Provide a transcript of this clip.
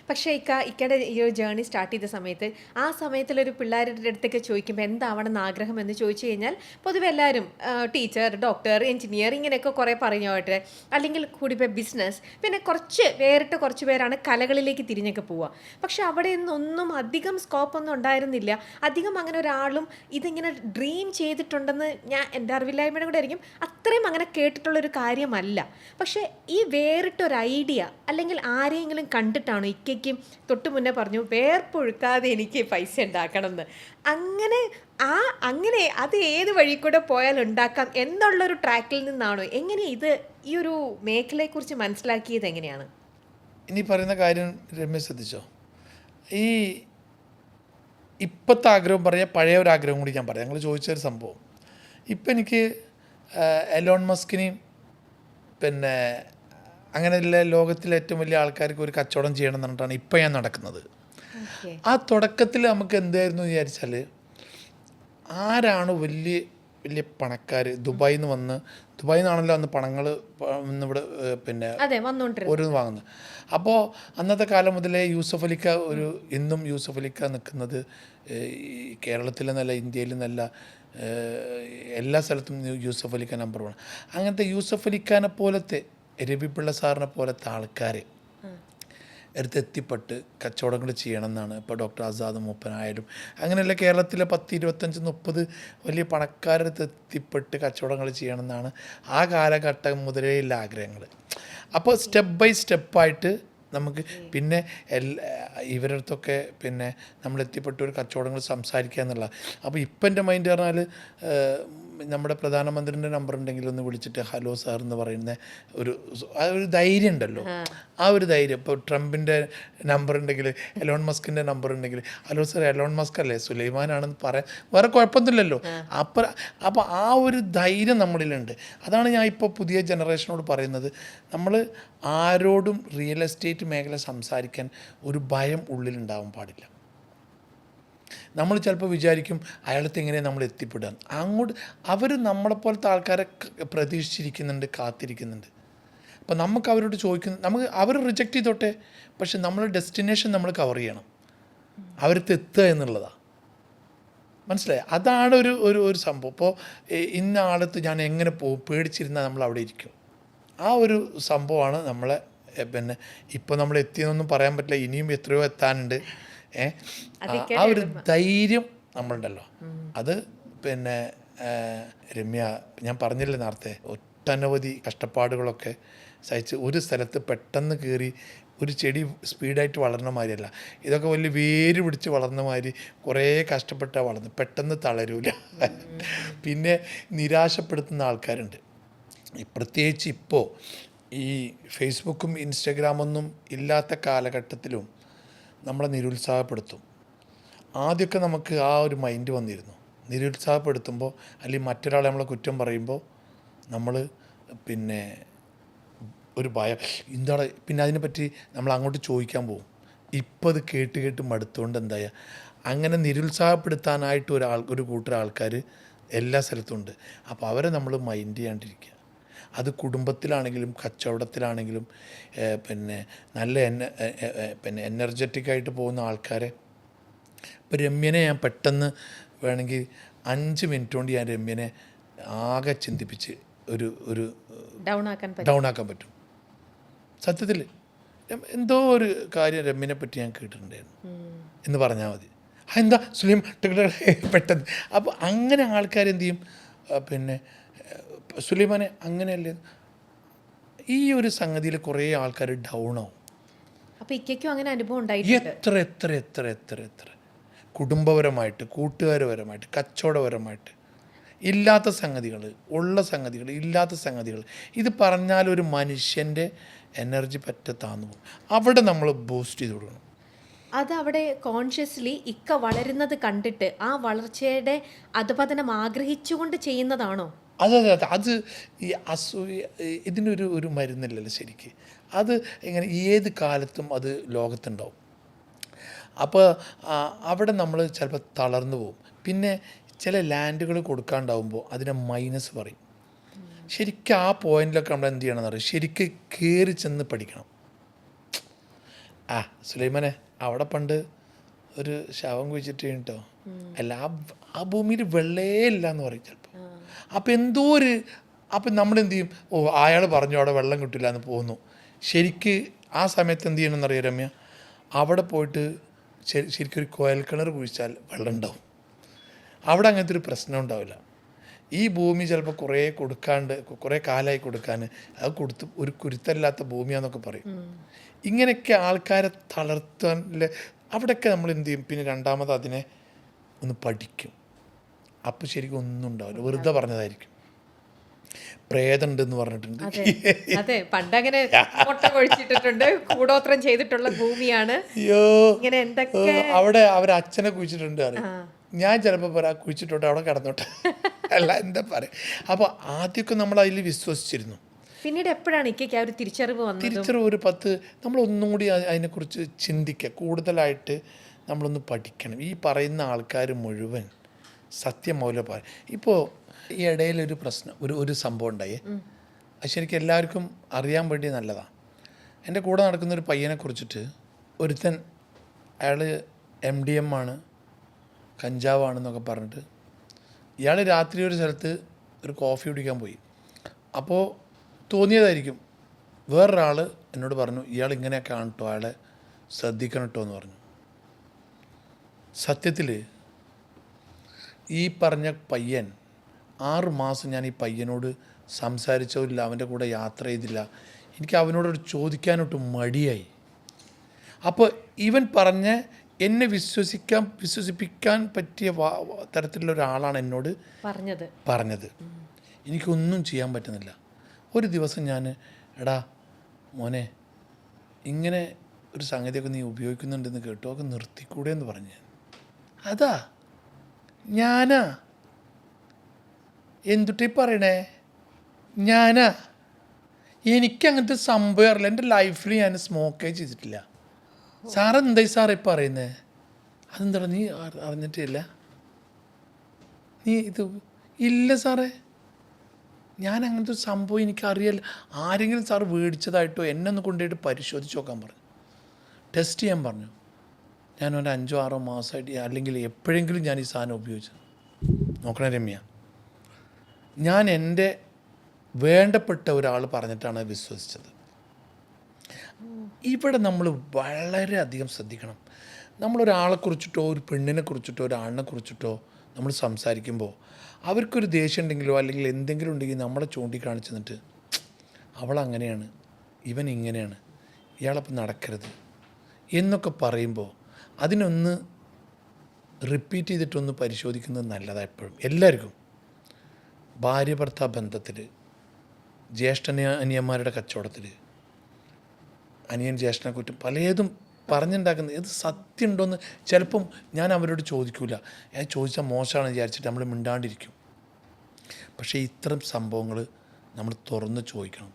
പക്ഷേ ഇക്കയുടെ ഈ ഒരു ജേർണി സ്റ്റാർട്ട് ചെയ്ത സമയത്ത്, ആ സമയത്തിലൊരു പിള്ളേരുടെ അടുത്തൊക്കെ ചോദിക്കുമ്പോൾ എന്താവണമെന്ന് ആഗ്രഹം എന്ന് ചോദിച്ചു കഴിഞ്ഞാൽ, പൊതുവെ എല്ലാവരും ടീച്ചർ, ഡോക്ടർ, എഞ്ചിനീയർ ഇങ്ങനെയൊക്കെ കുറേ പറഞ്ഞോട്ടെ. അല്ലെങ്കിൽ കൂടിപ്പോയ ബിസിനസ്. പിന്നെ വേറിട്ട കുറച്ച് പേരാണ് കലകളിലേക്ക് തിരിഞ്ഞൊക്കെ പോവുക. പക്ഷെ അവിടെ നിന്നൊന്നും അധികം സ്കോപ്പൊന്നും ഉണ്ടായിരുന്നില്ല. അധികം അങ്ങനെ ഒരാളും ഇതിങ്ങനെ ഡ്രീം ചെയ്തിട്ടുണ്ടെന്ന് ഞാൻ എൻ്റെ അറിവില്ലായ്മയുടെ കൂടെ ആയിരിക്കും, അത്രയും അങ്ങനെ കേട്ടിട്ടുള്ളൊരു കാര്യമല്ല. പക്ഷേ ഈ വേറിട്ടൊരു ഐഡിയ അല്ലെങ്കിൽ ആരെയെങ്കിലും കണ്ടിട്ടാണോ ഇക്കയ്ക്കും തൊട്ട് മുന്നേ പറഞ്ഞു വേർപ്പൊഴുക്കാതെ എനിക്ക് പൈസ ഉണ്ടാക്കണം എന്ന്. അങ്ങനെ ആ അങ്ങനെ അത് ഏത് വഴി കൂടെ പോയാൽ ഉണ്ടാക്കാം എന്നുള്ളൊരു ട്രാക്കിൽ നിന്നാണോ എങ്ങനെ ഇത് ഈ ഒരു മേഖലയെക്കുറിച്ച് മനസ്സിലാക്കിയത് എങ്ങനെയാണ്? ഇനി പറയുന്ന കാര്യം രമ്യ ശ്രദ്ധിച്ചോ? ഈ ഇപ്പോഴത്തെ ആഗ്രഹം പറയാം, പഴയ ഒരു ആഗ്രഹം കൂടി ഞാൻ പറയാം. ഞങ്ങൾ ചോദിച്ചൊരു സംഭവം. ഇപ്പം എനിക്ക് എലോൺ മസ്കിനെയും പിന്നെ അങ്ങനെയുള്ള ലോകത്തിലെ ഏറ്റവും വലിയ ആൾക്കാർക്ക് ഒരു കച്ചവടം ചെയ്യണം എന്ന് പറഞ്ഞിട്ടാണ് ഇപ്പം ഞാൻ നടക്കുന്നത്. ആ തുടക്കത്തിൽ നമുക്ക് എന്തായിരുന്നു വിചാരിച്ചാൽ, ആരാണ് വലിയ വലിയ പണക്കാർ ദുബായിൽ നിന്നാണല്ലോ അന്ന് പണങ്ങൾ ഇവിടെ പിന്നെ ഓരോന്ന് വാങ്ങുന്നത്. അപ്പോൾ അന്നത്തെ കാലം മുതലേ യൂസഫ് അലിക്ക ഇന്നും യൂസഫ് അലിക്ക നിൽക്കുന്നത് കേരളത്തിൽ നിന്നല്ല, ഇന്ത്യയിൽ നിന്നല്ല, എല്ലാ സ്ഥലത്തും യൂസഫ് അലിക്ക നമ്പർ 1. അങ്ങനത്തെ യൂസഫ് അലിക്കാനെ പോലത്തെ, രവി പിള്ള സാറിനെ പോലത്തെ ആൾക്കാർ അടുത്തെത്തിപ്പെട്ട് കച്ചവടങ്ങൾ ചെയ്യണം എന്നാണ്. ഇപ്പോൾ ഡോക്ടർ ആസാദ് മൂപ്പനായാലും അങ്ങനെയല്ല, കേരളത്തിലെ 10, 25, 30 വലിയ പണക്കാരടുത്ത് എത്തിപ്പെട്ട് കച്ചവടങ്ങൾ ചെയ്യണം എന്നാണ് ആ കാലഘട്ടം മുതലേ ഉള്ള ആഗ്രഹങ്ങൾ. അപ്പോൾ സ്റ്റെപ്പ് ബൈ സ്റ്റെപ്പായിട്ട് നമുക്ക് പിന്നെ ഇവരുടെ അടുത്തൊക്കെ പിന്നെ നമ്മൾ എത്തിപ്പെട്ട ഒരു കച്ചവടങ്ങൾ സംസാരിക്കുക എന്നുള്ള. അപ്പോൾ ഇപ്പം എൻ്റെ മൈൻഡ് പറഞ്ഞാൽ നമ്മുടെ പ്രധാനമന്ത്രിൻ്റെ നമ്പർ ഉണ്ടെങ്കിൽ ഒന്ന് വിളിച്ചിട്ട് ഹലോ സാർ എന്ന് പറയുന്ന ആ ഒരു ധൈര്യം ഉണ്ടല്ലോ, ആ ഒരു ധൈര്യം. ഇപ്പോൾ ട്രംപിൻ്റെ നമ്പർ ഉണ്ടെങ്കിൽ, എലോൺ മസ്കിൻ്റെ നമ്പർ ഉണ്ടെങ്കിൽ, ഹലോ സാർ എലോൺ മസ്ക് അല്ലേ, സുലൈമാനാണെന്ന് പറയാൻ വേറെ കുഴപ്പമൊന്നുമില്ലല്ലോ. അപ്പോൾ ആ ഒരു ധൈര്യം നമ്മളിലുണ്ട്. അതാണ് ഞാൻ ഇപ്പോൾ പുതിയ ജനറേഷനോട് പറയുന്നത്. നമ്മൾ ആരോടും റിയൽ എസ്റ്റേറ്റ് മേഖല സംസാരിക്കാൻ ഒരു ഭയം ഉള്ളിലുണ്ടാവാൻ പാടില്ല. നമ്മൾ ചിലപ്പോൾ വിചാരിക്കും അയാളത്തെ എങ്ങനെ നമ്മൾ എത്തിപ്പെടുക. അങ്ങോട്ട് അവർ നമ്മളെപ്പോലത്തെ ആൾക്കാരെ പ്രതീക്ഷിച്ചിരിക്കുന്നുണ്ട്, കാത്തിരിക്കുന്നുണ്ട്. അപ്പോൾ നമുക്ക് അവരോട് നമുക്ക് അവർ റിജക്റ്റ് ചെയ്തോട്ടെ, പക്ഷെ നമ്മളെ ഡെസ്റ്റിനേഷൻ നമ്മൾ കവർ ചെയ്യണം, അവർക്ക് എത്തുക എന്നുള്ളതാണ്. മനസ്സിലായി? അതാണ് ഒരു സംഭവം. ഇപ്പോൾ ഇന്ന ആളത്ത് ഞാൻ എങ്ങനെ പോകും, പേടിച്ചിരുന്നാൽ നമ്മൾ അവിടെ ഇരിക്കും. ആ ഒരു സംഭവമാണ് നമ്മളെ പിന്നെ ഇപ്പോൾ നമ്മൾ എത്തിയെന്നൊന്നും പറയാൻ പറ്റില്ല, ഇനിയും എത്രയോ എത്താനുണ്ട്. ആ ഒരു ധൈര്യം നമ്മളുണ്ടല്ലോ, അത് പിന്നെ രമ്യ ഞാൻ പറഞ്ഞില്ലേ നേരത്തെ, ഒട്ടനവധി കഷ്ടപ്പാടുകളൊക്കെ സഹിച്ച് ഒരു സ്ഥലത്ത് പെട്ടെന്ന് കയറി ഒരു ചെടി സ്പീഡായിട്ട് വളർന്ന മാതിരിയല്ല, ഇതൊക്കെ വലിയ വേര് പിടിച്ച് വളർന്ന മാതിരി കുറേ കഷ്ടപ്പെട്ടാൽ വളർന്ന് പെട്ടെന്ന് തളരൂല. പിന്നെ നിരാശപ്പെടുത്തുന്ന ആൾക്കാരുണ്ട്. പ്രത്യേകിച്ച് ഇപ്പോൾ ഈ ഫേസ്ബുക്കും ഇൻസ്റ്റഗ്രാമൊന്നും ഇല്ലാത്ത കാലഘട്ടത്തിലും നമ്മളെ നിരുത്സാഹപ്പെടുത്തും. ആദ്യമൊക്കെ നമുക്ക് ആ ഒരു മൈൻഡ് വന്നിരുന്നു. നിരുത്സാഹപ്പെടുത്തുമ്പോൾ അല്ലെങ്കിൽ മറ്റൊരാളെ നമ്മളെ കുറ്റം പറയുമ്പോൾ നമ്മൾ പിന്നെ ഒരു ഭയം എന്താണ്, പിന്നെ അതിനെപ്പറ്റി നമ്മൾ അങ്ങോട്ട് ചോദിക്കാൻ പോകും. ഇപ്പോൾ അത് കേട്ട് മടുത്തുകൊണ്ട് എന്തായാ, അങ്ങനെ നിരുത്സാഹപ്പെടുത്താനായിട്ട് ഒരു കൂട്ടർ ആൾക്കാർ എല്ലാ സ്ഥലത്തും ഉണ്ട്. അപ്പോൾ അവരെ നമ്മൾ മൈൻഡ് ചെയ്യാണ്ടിരിക്കുക. അത് കുടുംബത്തിലാണെങ്കിലും കച്ചവടത്തിലാണെങ്കിലും പിന്നെ നല്ല എനർജറ്റിക്കായിട്ട് പോകുന്ന ആൾക്കാരെ. ഇപ്പോൾ രമ്യനെ ഞാൻ പെട്ടെന്ന് വേണമെങ്കിൽ 5 മിനിറ്റ് കൊണ്ട് ഞാൻ രമ്യനെ ആകെ ചിന്തിപ്പിച്ച് ഒരു ഡൗൺ ആക്കാൻ പറ്റും. സത്യത്തിൽ എന്തോ ഒരു കാര്യം രമ്യനെ പറ്റി ഞാൻ കേട്ടിട്ടുണ്ടായിരുന്നു എന്ന് പറഞ്ഞാൽ മതി. എന്താ സുലൈം പെട്ടെന്ന്. അപ്പോൾ അങ്ങനെ ആൾക്കാരെന്ത് ചെയ്യും, പിന്നെ സുലൈമാനെ അങ്ങനെയല്ലേ, ഈ ഒരു സംഗതിയിൽ കുറേ ആൾക്കാർ ഡൗൺ ആവും. അപ്പോൾ ഇക്കയ്ക്കും അങ്ങനെ അനുഭവം ഉണ്ടായിട്ടുണ്ട്. എത്ര കുടുംബപരമായിട്ട്, കൂട്ടുകാരപരമായിട്ട്, കച്ചവടപരമായിട്ട്, ഇല്ലാത്ത സംഗതികൾ, ഉള്ള സംഗതികൾ, ഇല്ലാത്ത സംഗതികൾ. ഇത് പറഞ്ഞാൽ ഒരു മനുഷ്യൻ്റെ എനർജി താന്നു പോകും. അവിടെ നമ്മൾ ബൂസ്റ്റ് ചെയ്ത് കൊടുക്കണം. അത് അവിടെ കോൺഷ്യസ്ലി ഇക്ക വളരുന്നത് കണ്ടിട്ട് ആ വളർച്ചയുടെ അധപതനം ആഗ്രഹിച്ചുകൊണ്ട് ചെയ്യുന്നതാണോ? അതെ, അത് ഈ ഇതിനൊരു മരുന്നില്ലല്ലോ ശരിക്ക്. അത് എങ്ങനെ ഏത് കാലത്തും അത് ലോകത്തുണ്ടാവും. അപ്പോൾ അവിടെ നമ്മൾ ചിലപ്പോൾ തളർന്നു പോകും. പിന്നെ ചില ലാൻഡുകൾ കൊടുക്കാണ്ടാവുമ്പോൾ അതിനെ മൈനസ് പറയും. ശരിക്കും ആ പോയിന്റിലൊക്കെ നമ്മൾ എന്ത് ചെയ്യണമെന്ന് അറിയാം, ശരിക്കും കയറി ചെന്ന് പഠിക്കണം. ആ സുലൈമാനെ അവിടെ പണ്ട് ഒരു ശവം കുഴിച്ചിട്ട് കേട്ടോ, അല്ല ആ ഭൂമിയിൽ വെള്ളേ ഇല്ല എന്ന് പറയും ചിലപ്പോൾ. അപ്പം എന്തോ ഒരു, അപ്പം നമ്മളെന്ത് ചെയ്യും, ഓ അയാൾ പറഞ്ഞു അവിടെ വെള്ളം കിട്ടില്ല എന്ന് പോകുന്നു. ശരിക്ക് ആ സമയത്ത് എന്ത് ചെയ്യണമെന്നറിയാം രമ്യ, അവിടെ പോയിട്ട് ശരിക്കും ഒരു കുഴൽക്കിണർ കുഴിച്ചാൽ വെള്ളം ഉണ്ടാവും. അവിടെ അങ്ങനത്തെ ഒരു പ്രശ്നം ഉണ്ടാവില്ല. ഈ ഭൂമി ചിലപ്പോൾ കുറേ കൊടുക്കാണ്ട്, കുറേ കാലമായി കൊടുക്കാൻ, അത് കൊടുത്ത് ഒരു കുരുത്തല്ലാത്ത ഭൂമിയാന്നൊക്കെ പറയും. ഇങ്ങനെയൊക്കെ ആൾക്കാരെ തളർത്താൻ അവിടെയൊക്കെ നമ്മൾ എന്ത് ചെയ്യും, പിന്നെ രണ്ടാമത് അതിനെ ഒന്ന് പഠിക്കും. അപ്പോൾ ശരിക്കും ഒന്നും ഉണ്ടാവില്ല, വെറുതെ പറഞ്ഞതായിരിക്കും. പ്രേതമുണ്ടെന്ന് പറഞ്ഞിട്ടുണ്ട്. അതെ, പണ്ടങ്ങനെ മുട്ട കൊഴിച്ചിട്ടിട്ടുണ്ട്, കൂടോത്രം ചെയ്തിട്ടുള്ള ഭൂമിയാണ്. അയ്യോ, ഇങ്ങനെ എന്തൊക്കെ അവിടെ അവരച്ഛനെ കുഴിച്ചിട്ടുണ്ട് അറിയാം. ഞാൻ ചിലപ്പോൾ പറയാം കുഴിച്ചിട്ടോട്ടെ, അവിടെ കിടന്നോട്ടെ, അല്ല എന്താ പറയുക. അപ്പോൾ ആദ്യമൊക്കെ നമ്മൾ അതിൽ വിശ്വസിച്ചിരുന്നു. പിന്നീട് എപ്പോഴാണ് ഇക്കയ്ക്ക് ആ ഒരു തിരിച്ചറിവ് വന്നത്? തിരിച്ചറിവ് ഒരു നമ്മളൊന്നും കൂടി അതിനെക്കുറിച്ച് ചിന്തിക്കുക, കൂടുതലായിട്ട് നമ്മളൊന്ന് പഠിക്കണം. ഈ പറയുന്ന ആൾക്കാർ മുഴുവൻ സത്യമൗല പറയും. ഇപ്പോൾ ഈ ഇടയിലൊരു പ്രശ്നം, ഒരു സംഭവം ഉണ്ടായി. അത് ശരിക്കും എല്ലാവർക്കും അറിയാൻ വേണ്ടി നല്ലതാണ്. എൻ്റെ കൂടെ നടക്കുന്നൊരു പയ്യനെ കുറിച്ചിട്ട് ഒരുത്തൻ, അയാൾ MDM ആണ്, കഞ്ചാവാണെന്നൊക്കെ പറഞ്ഞിട്ട് ഇയാൾ രാത്രി ഒരു സ്ഥലത്ത് ഒരു കോഫി കുടിക്കാൻ പോയി. അപ്പോൾ തോന്നിയതായിരിക്കും, വേറൊരാൾ എന്നോട് പറഞ്ഞു ഇയാൾ ഇങ്ങനെയൊക്കെ ആണ് കേട്ടോ, അയാളെ ശ്രദ്ധിക്കണം കേട്ടോ എന്ന് പറഞ്ഞു. സത്യത്തിൽ ഈ പറഞ്ഞ പയ്യൻ 6 മാസം ഞാൻ ഈ പയ്യനോട് സംസാരിച്ചില്ല, അവൻ്റെ കൂടെ യാത്ര ചെയ്തില്ല. എനിക്ക് അവനോടൊരു ചോദിക്കാനൊട്ട് മടിയായി. അപ്പോൾ ഇവൻ പറഞ്ഞ എന്നെ വിശ്വസിപ്പിക്കാൻ പറ്റിയ തരത്തിലുള്ള ഒരാളാണ് എന്നോട് പറഞ്ഞത്. എനിക്കൊന്നും ചെയ്യാൻ പറ്റുന്നില്ല. ഒരു ദിവസം ഞാൻ, എടാ മോനെ, ഇങ്ങനെ ഒരു സംഗതിയൊക്കെ നീ ഉപയോഗിക്കുന്നുണ്ടെന്ന് കേട്ടോ, ഒക്കെ നിർത്തിക്കൂടെ എന്ന് പറഞ്ഞ്. അതാ ഞാനാ എന്തുട്ടീ പറയണേ, ഞാനാ, എനിക്കങ്ങനത്തെ സംഭവം അറിയില്ല. എൻ്റെ ലൈഫിൽ ഞാൻ സ്മോക്കേ ചെയ്തിട്ടില്ല. സാറ് എന്തായി സാറേ പറയുന്നത്? അതെന്താണ് നീ അറിഞ്ഞിട്ടില്ല? നീ ഇത് ഇല്ല സാറേ, ഞാൻ അങ്ങനത്തെ ഒരു സംഭവം എനിക്കറിയില്ല. ആരെങ്കിലും സാറ് മേടിച്ചതായിട്ടോ എന്നെ ഒന്ന് കൊണ്ടുപോയിട്ട് പരിശോധിച്ച് നോക്കാൻ പറഞ്ഞു, ടെസ്റ്റ് ചെയ്യാൻ പറഞ്ഞു. ഞാൻ ഒരു 5-6 മാസമായിട്ട്, അല്ലെങ്കിൽ എപ്പോഴെങ്കിലും ഞാൻ ഈ സാധനം ഉപയോഗിച്ചു നോക്കണേ രമ്യ. ഞാൻ എൻ്റെ വേണ്ടപ്പെട്ട ഒരാൾ പറഞ്ഞിട്ടാണ് വിശ്വസിച്ചത്. ഇവിടെ നമ്മൾ വളരെയധികം ശ്രദ്ധിക്കണം. നമ്മളൊരാളെക്കുറിച്ചിട്ടോ ഒരു പെണ്ണിനെ കുറിച്ചിട്ടോ ഒരാളിനെ കുറിച്ചിട്ടോ നമ്മൾ സംസാരിക്കുമ്പോൾ അവർക്കൊരു ദേഷ്യം ഉണ്ടെങ്കിലോ അല്ലെങ്കിൽ എന്തെങ്കിലും ഉണ്ടെങ്കിൽ നമ്മളെ ചൂണ്ടിക്കാണിച്ച് നിന്നിട്ട് അവളങ്ങനെയാണ്, ഇവൻ ഇങ്ങനെയാണ്, ഇയാളപ്പം നടക്കരുത് എന്നൊക്കെ പറയുമ്പോൾ അതിനൊന്ന് റിപ്പീറ്റ് ചെയ്തിട്ടൊന്ന് പരിശോധിക്കുന്നത് നല്ലതാണ് എപ്പോഴും. എല്ലാവർക്കും ഭാര്യ ഭർത്താവ് ബന്ധത്തിൽ, അനിയന്മാരുടെ കച്ചവടത്തിൽ, അനിയൻ ജ്യേഷ്ഠനെ കുറ്റം പലതും പറഞ്ഞുണ്ടാക്കുന്നത് ഇത് സത്യം ഉണ്ടോയെന്ന് ചിലപ്പം ഞാൻ അവരോട് ചോദിക്കില്ല. ഞാൻ ചോദിച്ചാൽ മോശമാണെന്ന് വിചാരിച്ചിട്ട് നമ്മൾ മിണ്ടാണ്ടിരിക്കും. പക്ഷേ ഇത്തരം സംഭവങ്ങൾ നമ്മൾ തുറന്ന് ചോദിക്കണം.